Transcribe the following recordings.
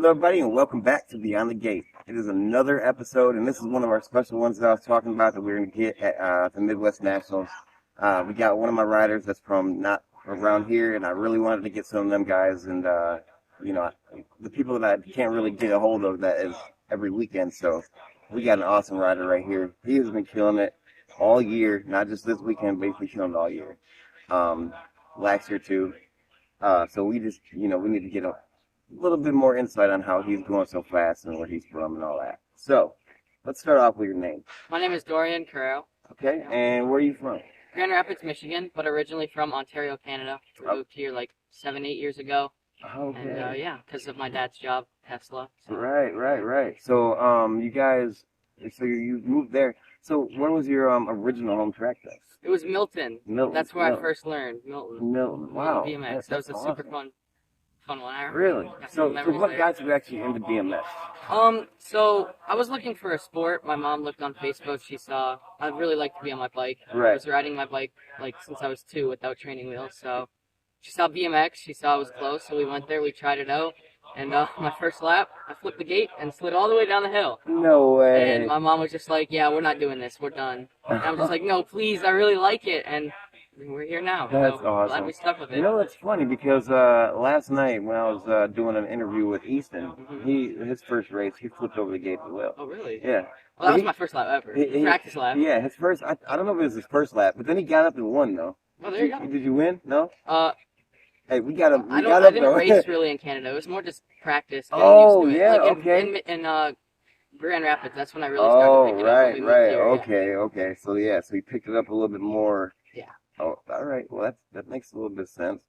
Hello, everybody, and welcome back to Beyond the Gate. It is another episode, and this is one of our special ones that I was talking about that we're going to get at the Midwest Nationals. We got one of my riders that's from not around here, and I really wanted to get some of them guys, and the people that I can't really get a hold of that is every weekend. So we got an awesome rider right here. He has been killing it all year, not just this weekend, but he's been killing it all year. Last year too. So we just, we need to get a little bit more insight on how he's going so fast and where he's from and all that. So, let's start off with your name. My name is Dorian Carreiro. Okay, and where are you from? Grand Rapids, Michigan, but originally from Ontario, Canada. We moved here like 7-8 years ago. Okay. And because of my dad's job, Tesla. So. Right. So, you moved there. So, where was your original home track then? It was Milton. That's where I first learned. Milton. Wow. BMX. That was a super fun one. Really? So what got you actually into BMX? So I was looking for a sport. My mom looked on Facebook. She saw I'd really like to be on my bike. Right. I was riding my bike like since I was 2 without training wheels. So she saw BMX. She saw it was close. So we went there. We tried it out. And my first lap, I flipped the gate and slid all the way down the hill. No way. And my mom was just like, "Yeah, we're not doing this. We're done." And I'm just like, "No, please. I really like it." And we're here now. That's so awesome. Glad we stuck with it. You know, it's funny because last night when I was doing an interview with Easton, his first race, he flipped over the gate as well. Oh, really? Yeah. Well, that was my first lap ever. Practice lap. Yeah, his first. I don't know if it was his first lap, but then he got up and won though. Oh, there you go. Did you win? No. Hey, we got him. I didn't race really in Canada. It was more just practice. Oh, yeah, like okay. In Grand Rapids, that's when I really started picking right, up. When we moved here, okay. So he picked it up a little bit more. Yeah. Oh, all right. Well, that makes a little bit of sense.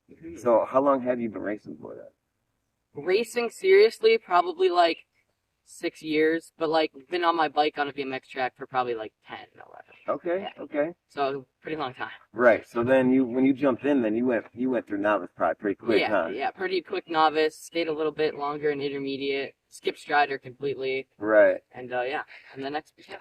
So, how long have you been racing for that? Racing seriously, probably like 6 years, but like been on my bike on a BMX track for probably like 10, 11. Okay. So pretty long time. Right. So then when you jumped in, then you went through novice probably pretty quick, huh? Yeah, pretty quick novice. Stayed a little bit longer in intermediate. Skipped strider completely. Right. And and the next. Yeah.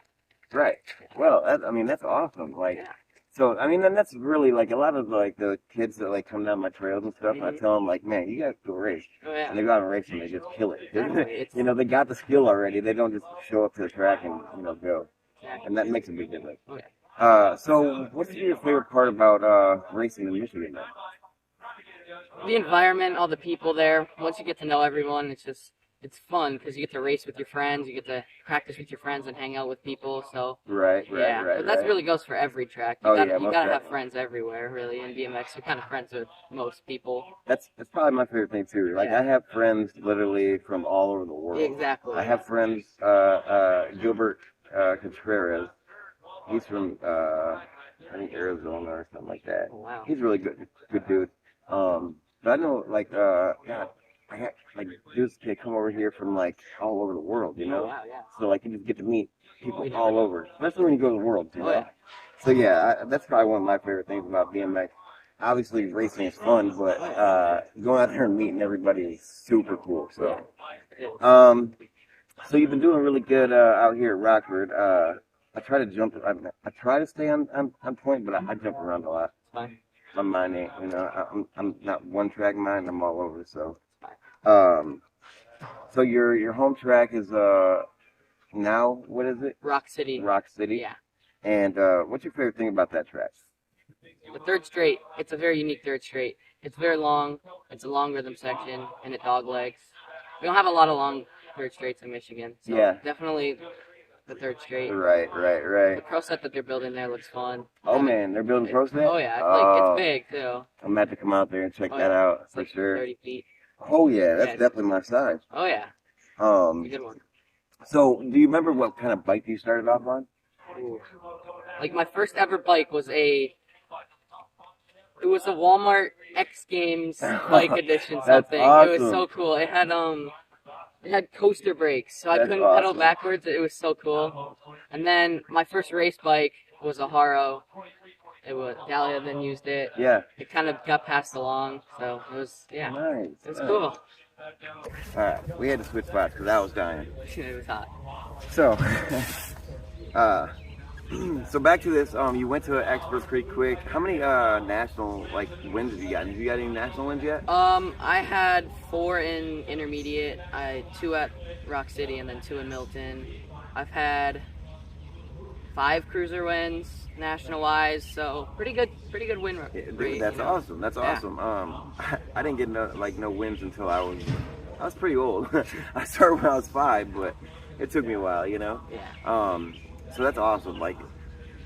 Right. Well, that's awesome. Like. Yeah. So, and that's really, like, a lot of, like, the kids that, like, come down my trails and stuff, I tell them, like, man, you guys go race. Oh, yeah. And they go out and race and they just kill it. Exactly. They got the skill already. They don't just show up to the track and, go. Exactly. And that makes a big difference. Oh, yeah. So, what's your favorite part about racing in Michigan, then? The environment, all the people there. Once you get to know everyone, it's fun because you get to race with your friends, you get to practice with your friends and hang out with people. So right. But that really goes for every track. You gotta have friends everywhere, really. In BMX, you're kind of friends with most people. That's probably my favorite thing too. Like I have friends literally from all over the world. Exactly. I have friends. Gilbert Contreras. He's from I think Arizona or something like that. Oh, wow. He's really good dude. But I know I got dudes that come over here from like all over the world, Oh, wow, yeah. So like you just get to meet people all over, especially when you go to the world, Yeah. So that's probably one of my favorite things about BMX. Obviously racing is fun, but going out there and meeting everybody is super cool. So, so you've been doing really good out here at Rockford. I try to jump. I try to stay on point, but I jump around a lot. It's fine. My mind ain't, I'm not one track mind. I'm all over. So. So your home track is now what is it? Rock City. Rock City. Yeah. And what's your favorite thing about that track? The third straight. It's a very unique third straight. It's very long. It's a long rhythm section, and it dog legs. We don't have a lot of long third straights in Michigan, so definitely the third straight. Right. The pro set that they're building there looks fun. Oh man, they're building pro set? Oh yeah, it's big too. I'm about to come out there and check that out for sure. 30 feet. Oh yeah, that's definitely my size. Oh yeah. It's a good one. So, do you remember what kind of bike you started off on? Ooh. Like my first ever bike was a Walmart X Games bike edition something. Awesome. It was so cool. It had coaster brakes, so I couldn't pedal backwards. It was so cool. And then my first race bike was a Haro. Dahlia then used it. Yeah. It kind of got passed along, so it was, Nice. It was cool. Alright, we had to switch spots because I was dying. It was hot. So, So back to this. You went to Experts pretty quick. How many national wins have you got? Have you got any national wins yet? I had 4 in intermediate. 2 at Rock City and then 2 in Milton. I've had 5 cruiser wins national wise, so pretty good win rate. Dude, that's awesome. That's awesome. I didn't get no wins until I was pretty old. I started when I was 5, but it took me a while, you know. Yeah. So that's awesome. Like,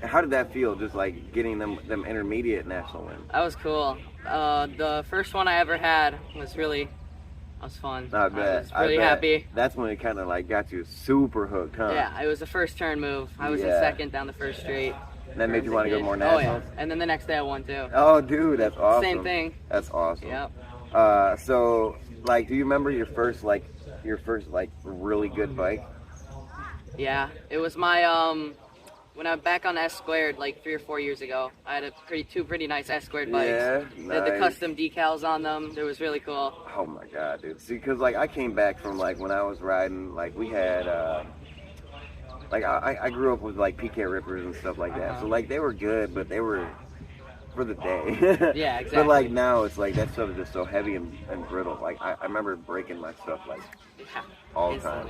how did that feel? Just like getting them intermediate national wins. That was cool. The first one I ever had was fun. I bet. I was really happy. That's when it kind of like got you super hooked, huh? Yeah, it was the first turn move. I was in second down the first straight. And that made you want to go more nationals? Oh yeah, and then the next day I won too. Oh dude, that's awesome. Same thing. That's awesome. Yep. So like, do you remember your first really good bike? Yeah, it was my when I was back on S squared like 3 or 4 years ago. I had two pretty nice S squared bikes. Yeah, nice. They had the custom decals on them. It was really cool. Oh my god, dude. See, because like I came back from like when I was riding, like we had I grew up with like PK Rippers and stuff like that. So like they were good, but they were for the day. Yeah, exactly. But like now it's like that stuff is just so heavy and brittle. Like I remember breaking my stuff like all the time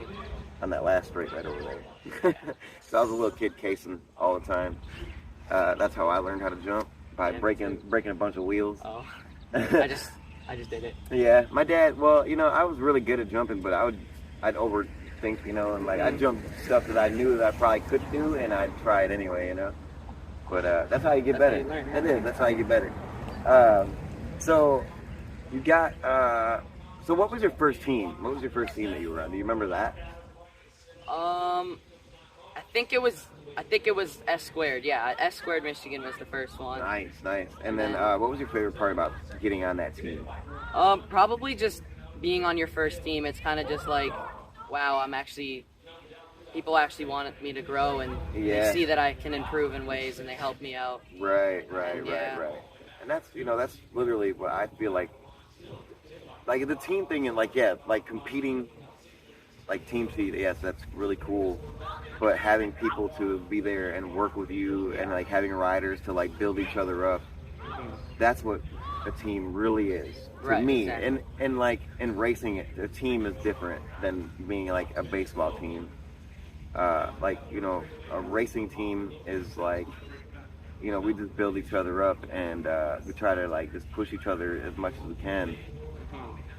on that last straight right over there. So I was a little kid casing all the time. That's how I learned how to jump, by breaking a bunch of wheels. Oh, I just did it. Yeah, my dad. Well, you know, I was really good at jumping, but I'd overthink, you know, and like I jumped stuff that I knew that I probably couldn't do, and I'd try it anyway, you know. But that's how you get better. That's how you get better. So you got. So what was your first team? What was your first team that you were on? Do you remember that? I think it was S squared. Yeah, S squared Michigan was the first one. Nice. And then what was your favorite part about getting on that team? Probably just being on your first team. It's kind of just like, wow, people actually want me to grow, and they see that I can improve in ways, and they help me out. Right. And that's literally what I feel like the team thing, and like competing, like team seat. Yes, that's really cool. But having people to be there and work with you, and like having riders to like build each other up, that's what a team really is to me. Exactly. And like in racing, a team is different than being like a baseball team. Like, you know, a racing team is like, you know, we just build each other up, and we try to like just push each other as much as we can,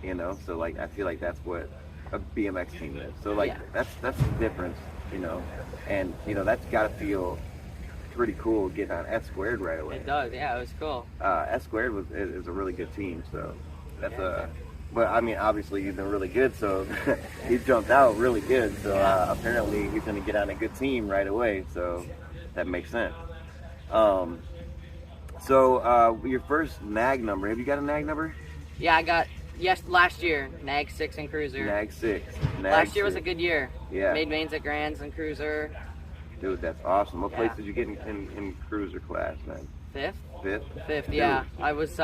you know. So like I feel like that's what a BMX team is. So like that's the difference, you know. And you know, that's gotta feel pretty cool getting on S squared right away. It does, yeah, it was cool. S squared is a really good team, so that's but I mean, obviously he's been really good, so he jumped out really good. So apparently he's going to get on a good team right away. So that makes sense. So your first NAG number, have you got a NAG number? Yeah, I got last year NAG 6 and cruiser. NAG 6. Last year was a good year. Yeah. Made mains at Grands and cruiser. Dude, that's awesome. What place did you get in cruiser class, man? Fifth. Yeah. I was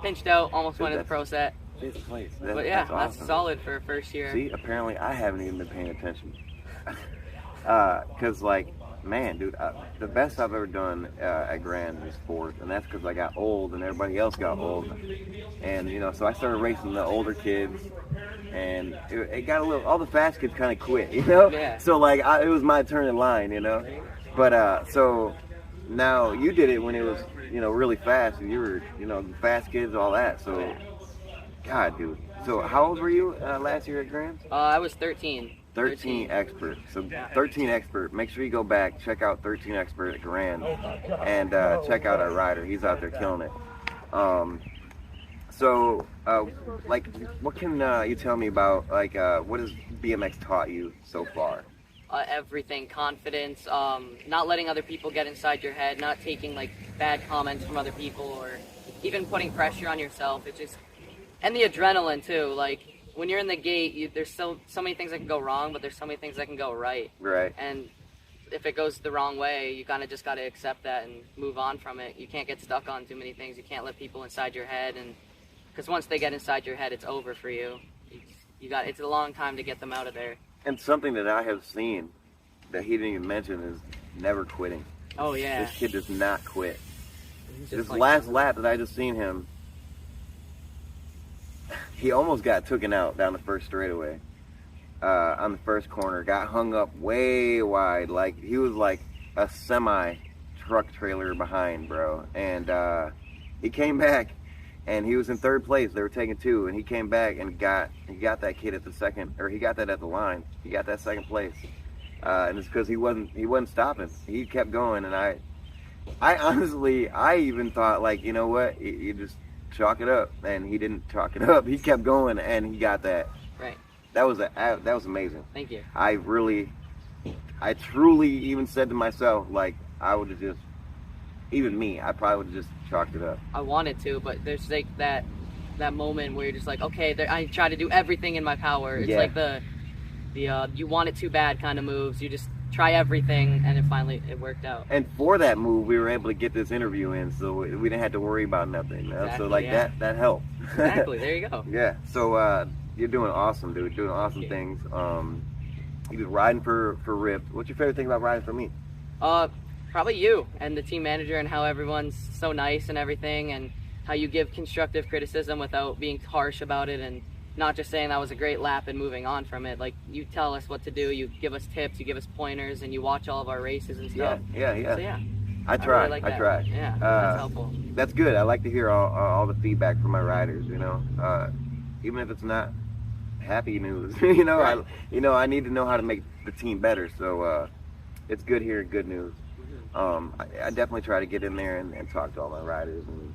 pinched out, almost went in the pro set. 5th place. But yeah, that's awesome. That's solid for a first year. See, apparently I haven't even been paying attention. Cause like, man, dude, the best I've ever done at Grand is 4th, and that's because I got old and everybody else got old, and you know, so I started racing the older kids, and it got a little. All the fast kids kind of quit, you know. Yeah. So like, it was my turn in line, you know. But so now you did it when it was, you know, really fast, and you were, you know, the fast kids, all that. So, God, dude. So how old were you last year at Grand? I was 13. 13 Expert. So 13 Expert. Make sure you go back, check out 13 Expert at Grand, and check out our rider. He's out there killing it. So, like, what can you tell me about, like, what has BMX taught you so far? Everything. Confidence, not letting other people get inside your head, not taking, like, bad comments from other people, or even putting pressure on yourself. It's just, and the adrenaline, too. Like, when you're in the gate, there's so many things that can go wrong, but there's so many things that can go right. Right. And if it goes the wrong way, you kind of just got to accept that and move on from it. You can't get stuck on too many things. You can't let people inside your head, and because once they get inside your head, it's over for you. It's a long time to get them out of there. And something that I have seen that he didn't even mention is never quitting. Oh yeah. This kid does not quit. This like, last lap that I just seen him, he almost got taken out down the first straightaway. On the first corner, got hung up way wide. Like, he was like a semi truck trailer behind, bro. And he came back, and he was in third place. They were taking two, and he came back and he got that kid at the second, or he got that at the line. He got that second place, and it's because he wasn't stopping. He kept going, and I honestly, I even thought, like, you know what, you just chalk it up, and he didn't chalk it up. He kept going, and he got that. Right. That was amazing. Thank you. I truly even said to myself, like, I would have just, even me, I probably would have just chalked it up. I wanted to, but there's like that moment where you're just like, okay, I try to do everything in my power. It's like the you want it too bad kind of moves. You just try everything, and it worked out. And for that move, we were able to get this interview in, so we didn't have to worry about nothing. Exactly, so, like, that helped. Exactly. There you go. Yeah. So you're doing awesome, dude. Doing awesome things. You was riding for Rip. What's your favorite thing about riding for me? Probably you and the team manager, and how everyone's so nice and everything, and how you give constructive criticism without being harsh about it, and not just saying that was a great lap and moving on from it. Like, you tell us what to do, you give us tips, you give us pointers, and you watch all of our races and stuff. Yeah. So yeah. I try. Really like I try. Yeah, that's helpful. That's good. I like to hear all the feedback from my riders. You know, even if it's not happy news. You know, right. I need to know how to make the team better. So it's good hearing good news. I definitely try to get in there and talk to all my riders. And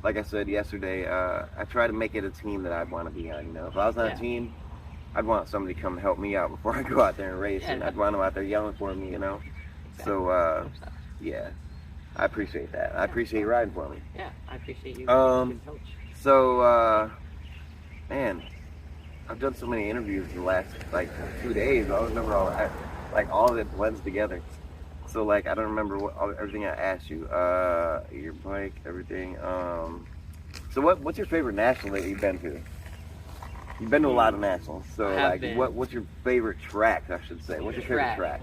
like I said yesterday, I try to make it a team that I'd want to be on. You know, if I was on a team, I'd want somebody to come help me out before I go out there and race, and I'd want them out there yelling for me. You know, so yeah, I appreciate that. I appreciate you riding for me. Yeah, I appreciate you. So man, I've done so many interviews in the last like 2 days. I don't remember all that. Like, all of it blends together. So, like, I don't remember everything I asked you. Your bike, everything. So what's your favorite national that you've been to? You've been to a lot of nationals. So, like, what's your favorite track, I should say? What's your favorite track?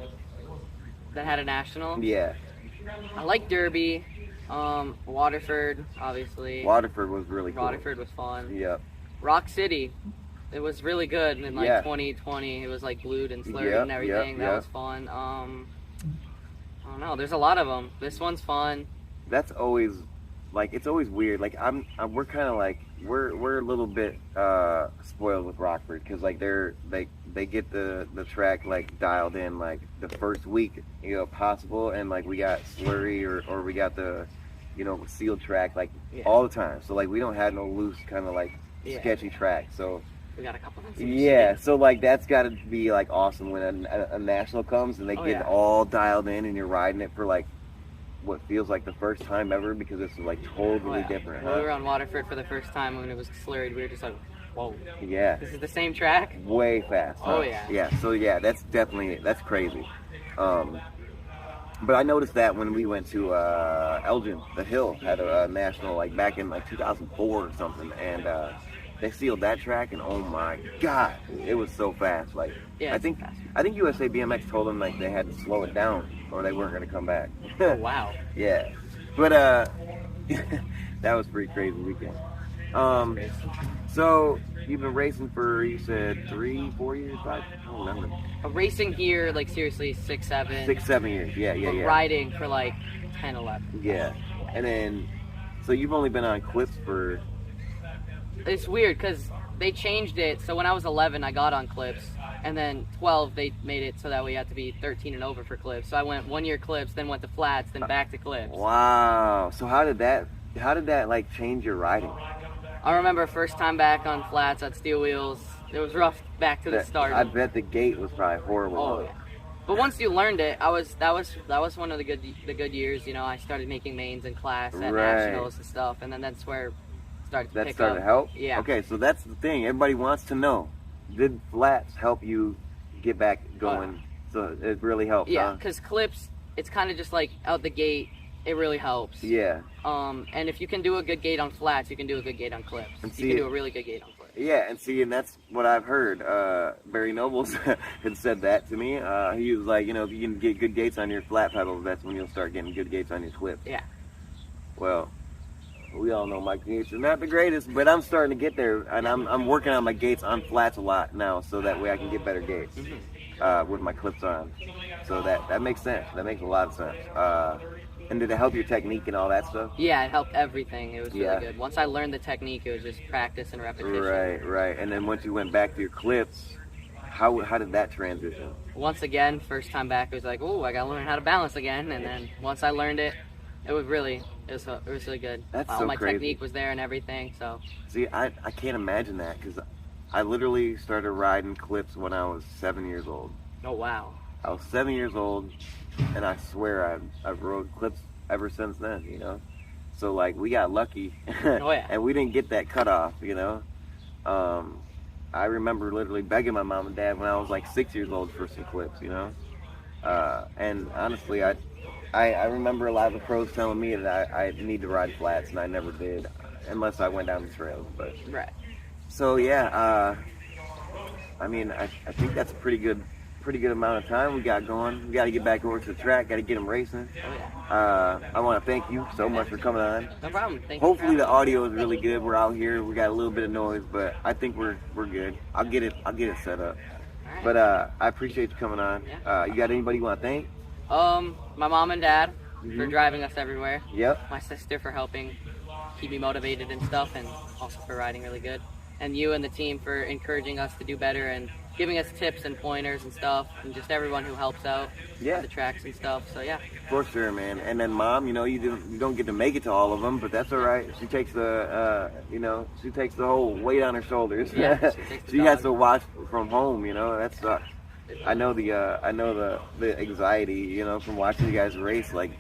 That had a national? Yeah. I like Derby. Waterford, obviously. Waterford was really cool. Waterford was fun. Yep. Rock City. It was really good in like 2020. It was like glued and slurred and everything. That was fun. I don't know. There's a lot of them. This one's fun. That's always, like, it's always weird. Like, we're kind of like, we're a little bit spoiled with Rockford, because like they get the track like dialed in like the first week, you know, possible, and like we got slurry or we got the, you know, sealed track like all the time. So like we don't have no loose kind of like sketchy track. So we got a couple of so like that's got to be like awesome when a national comes and they get it all dialed in and you're riding it for like what feels like the first time ever, because it's like totally different. When we were on Waterford for the first time when it was slurried, we were just like, whoa. Yeah. This is the same track? Way fast. Huh? Oh yeah. Yeah. So yeah, that's crazy. But I noticed that when we went to Elgin, the Hill had a national like back in like 2004 or something, and they sealed that track, and oh my god, it was so fast. Like I think USA BMX told them like they had to slow it down or they weren't going to come back. Oh, wow. Yeah, but that was pretty crazy weekend. So you've been racing for, you said 3-4 years, 5? I don't remember. Racing here, like seriously, 6-7. 6-7 years. Yeah. Riding for like 10-11. Yeah, and then so you've only been on clips for. It's weird because they changed it. So when I was 11, I got on clips, and then 12 they made it so that we had to be 13 and over for clips. So I went 1 year clips, then went to flats, then back to clips. Wow. So how did that like change your riding? I remember first time back on flats at steel wheels. It was rough back to the start. I bet the gate was probably horrible. Oh yeah. But once you learned it, that was one of the good years. You know, I started making mains in class at nationals and stuff, and then that's where that started to help? Yeah. Okay, so that's the thing. Everybody wants to know. Did flats help you get back going? So it really helps, yeah, because clips, it's kind of just like out the gate, it really helps. Yeah. And if you can do a good gate on flats, you can do a good gate on clips. You can do a really good gate on clips. Yeah, and see, and that's what I've heard. Barry Nobles had said that to me. He was like, you know, if you can get good gates on your flat pedals, that's when you'll start getting good gates on your clips. Yeah. Well, we all know my gates are not the greatest, but I'm starting to get there, and I'm working on my gates on flats a lot now, so that way I can get better gates with my clips on. So that makes sense. That makes a lot of sense. And did it help your technique and all that stuff? Yeah, it helped everything. It was really good. Once I learned the technique, it was just practice and repetition. Right. And then once you went back to your clips, how did that transition? Once again, first time back, it was like, oh, I gotta learn how to balance again. And then once I learned it, it was really good. That's all so my crazy. technique was there and everything. So see, I can't imagine that because I literally started riding clips when I was 7 years old. Oh wow. I was 7 years old, and I swear I've rode clips ever since then, you know? So, like, we got lucky, and we didn't get that cutoff, you know? I remember literally begging my mom and dad when I was, like, 6 years old for some clips, you know? And honestly, I remember a lot of the pros telling me that I need to ride flats, and I never did, unless I went down the trails, but... Right. So, yeah, I mean, I think that's a pretty good amount of time we got going. We got to get back over to the track. Got to get them racing. I want to thank you so much for coming on. No problem. Thank Hopefully you. the audio is really good. We're out here. We got a little bit of noise, but I think we're good. I'll get it set up. Right. But I appreciate you coming on. Yeah. You got anybody you want to thank? My mom and dad for driving us everywhere. Yep. My sister for helping keep me motivated and stuff, and also for riding really good. And you and the team for encouraging us to do better and giving us tips and pointers and stuff, and just everyone who helps out on the tracks and stuff. So yeah. For sure, man. And then mom, you know, you don't get to make it to all of them, but that's all right. She takes the whole weight on her shoulders. Yeah, she has to watch from home. You know, that sucks. I know the anxiety, you know, from watching you guys race, like,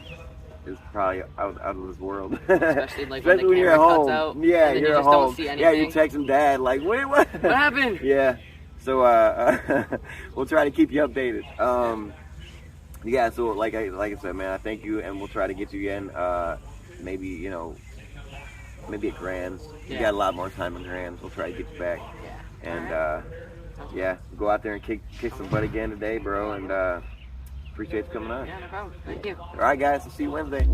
is probably out of this world. Especially like Especially when the you're at camera home. cuts out. Yeah, and then you're you at just home. Don't see anything. Yeah, you're texting dad like, wait, what? What happened? Yeah. So we'll try to keep you updated. Yeah. So like I said, man, I thank you, and we'll try to get you in. Maybe at Grands. You got a lot more time in Grands. We'll try to get you back. Yeah. And go out there and kick some butt again today, bro. And appreciate you coming on. Yeah, no problem. Thank you. All right, guys. We'll see you Wednesday.